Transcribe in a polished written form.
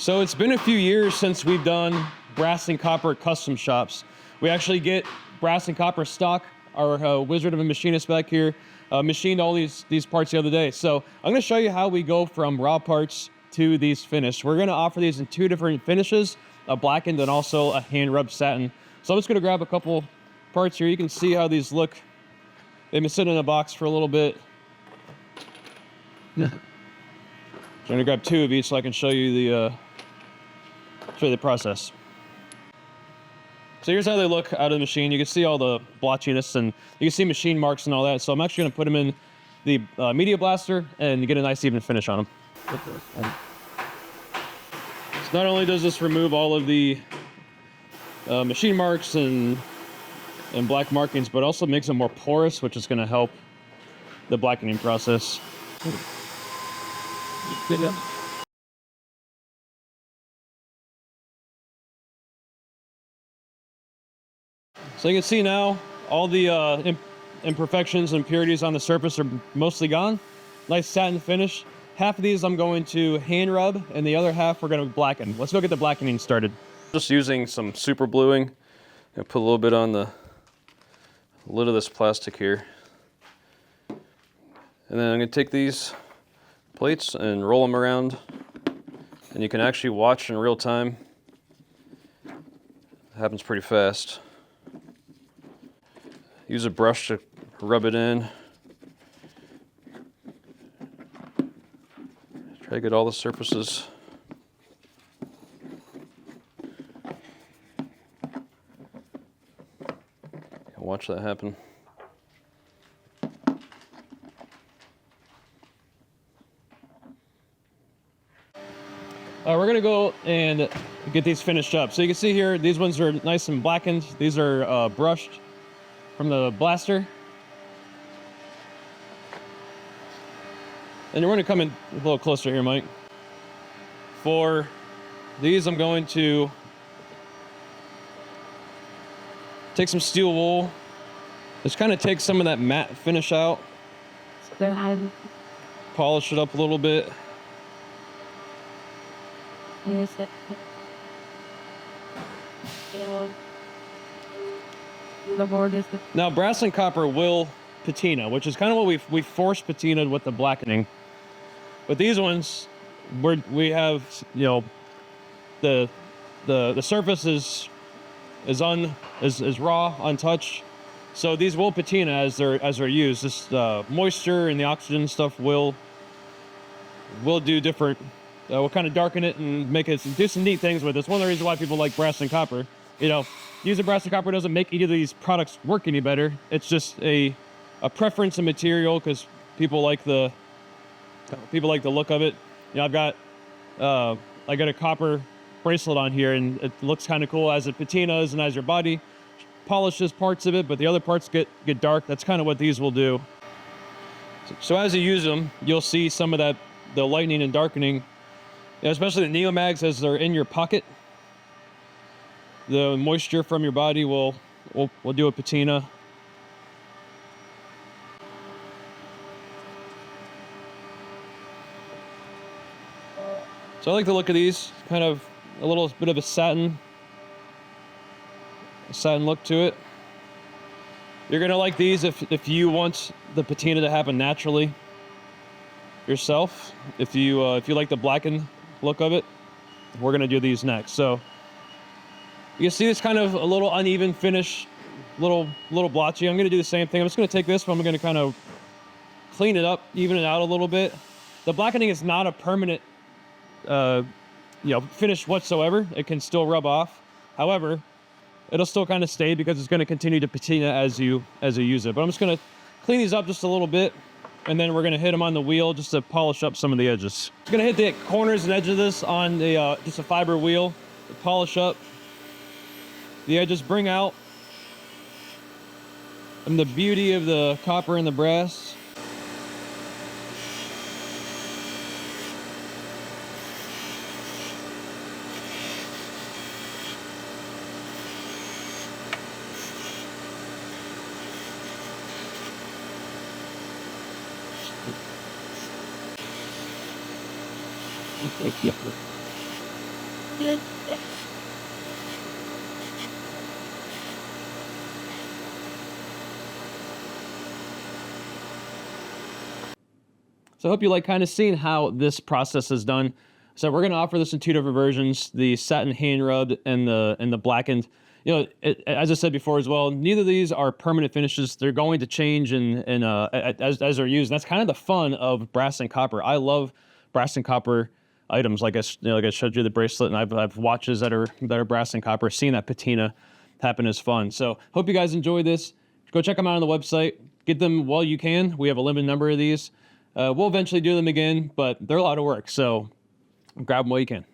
So it's been a few years since we've done brass and copper custom shops. We actually get brass and copper stock. Our wizard of a machinist back here machined all these parts the other day. So I'm going to show you how we go from raw parts to these finished. We're going to offer these in 2 different finishes, a blackened and also a hand rubbed satin. So I'm just going to grab a couple parts here. You can see how these look. They've been sitting in a box for a little bit. I'm going to grab 2 of each so I can show you the process. So here's how they look out of the machine. You can see all the blotchiness and you can see machine marks and all that. So I'm actually going to put them in the media blaster and get a nice even finish on them. So not only does this remove all of the machine marks and black markings, but also makes them more porous, which is going to help the blackening process. So you can see now all the imperfections and impurities on the surface are mostly gone. Nice satin finish. Half of these I'm going to hand rub and the other half we're going to blacken. Let's go get the blackening started. Just using some super bluing. I'm going to put a little bit on the lid of this plastic here. And then I'm going to take these plates and roll them around. And you can actually watch in real time. It happens pretty fast. Use a brush to rub it in. Try to get all the surfaces. Watch that happen. We're gonna go and get these finished up. So you can see here, these ones are nice and blackened. These are brushed from the blaster. And we're going to come in a little closer here, Mike. For these, I'm going to take some steel wool. Just kind of take some of that matte finish out. Polish it up a little bit. Now, brass and copper will patina, which is kind of what we forced patinaed with the blackening. But these ones, we have, you know, the surface is raw, untouched. So these will patina as they're used. This moisture and the oxygen stuff will do different. We'll kind of darken it and make it do some neat things with it. It's one of the reasons why people like brass and copper. You know, using brass and copper doesn't make either of these products work any better. It's just a preference of material because people like the look of it. You know, I got a copper bracelet on here and it looks kind of cool as it patinas and as your body polishes parts of it, but the other parts get dark. That's kind of what these will do. So as you use them, you'll see some of that, the lightening and darkening, especially the NeoMags as they're in your pocket. The moisture from your body will do a patina. So I like the look of these, kind of a little bit of a satin look to it. You're gonna like these if you want the patina to happen naturally yourself. If you like the blackened look of it, we're gonna do these next. So you can see this kind of a little uneven finish, little blotchy. I'm gonna do the same thing. I'm just gonna take this one, I'm gonna kind of clean it up, even it out a little bit. The blackening is not a permanent finish whatsoever. It can still rub off. However, it'll still kind of stay because it's going to continue to patina as you use it. But I'm just going to clean these up just a little bit, and then we're going to hit them on the wheel just to polish up some of the edges. I'm going to hit the corners and edges of this on the just a fiber wheel to polish up the edges, bring out the beauty of the copper and the brass. So I hope you like kind of seeing how this process is done. So we're going to offer this in two different versions: the satin hand rubbed and the blackened. You know, as I said before as well, neither of these are permanent finishes. They're going to change as they're used. And that's kind of the fun of brass and copper. I love brass and copper items. Like like I showed you the bracelet, and I've watches that are brass and copper. Seeing that patina happen is fun. So hope you guys enjoy this. Go check them out on the website. Get them while you can. We have a limited number of these. We'll eventually do them again, but they're a lot of work, so grab them while you can.